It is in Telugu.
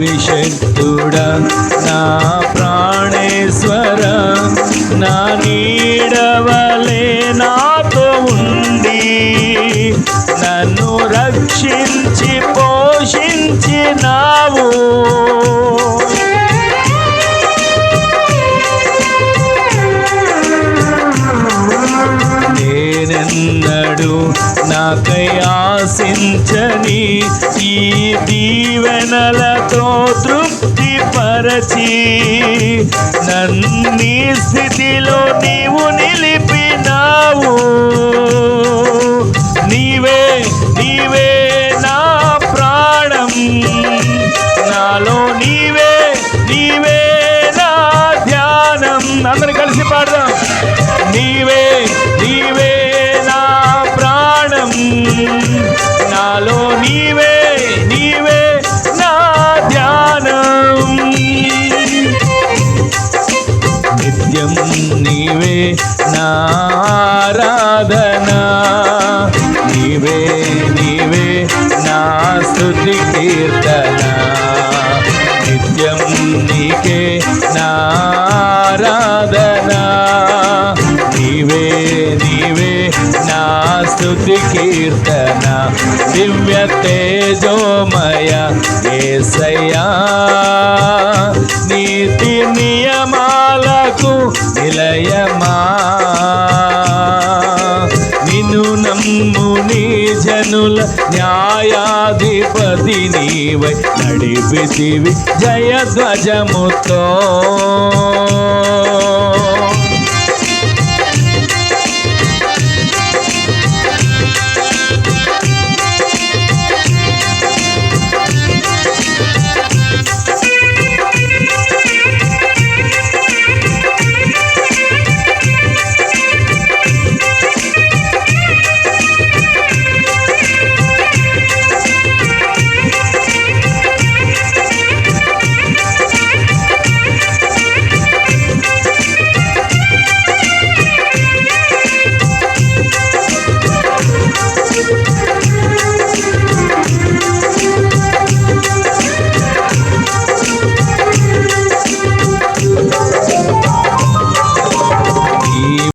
అభిషక్తుడా నా ప్రాణేశ్వర, నా నీడవలే నాతో ఉండి నన్ను రక్షించి పోషించినావు. నేనెన్నడు నాకై ఆశించని ఈ దీవెనలతో తృప్తి పరచి నన్నీ స్థితిలో నీవు నిలిపినావు. నీవే నీవే నా ప్రాణం, నాలో నీవే నీవే నా ధ్యానం. అందరు కలిసి పాడదాం. నీవే నీవే నా ప్రాణం, నాలో నీవే నీవే నా ధ్యానం. నిత్యం నీవే నా ఆరాధన, నీవే నీవే నా స్తుతి కీర్తన. నిత్యం నీకే నా ఆరాధన, నీవే నీవే నా స్తుతి కీర్తన. దివ్య తేజోమయ యేసయ్యా, నీతి నియమాలకు నిలయమా, నిన్ను నమ్ము నీ జనుల న్యాయాధిపతి నీవై నడిపితివి జయధ్వజముతో.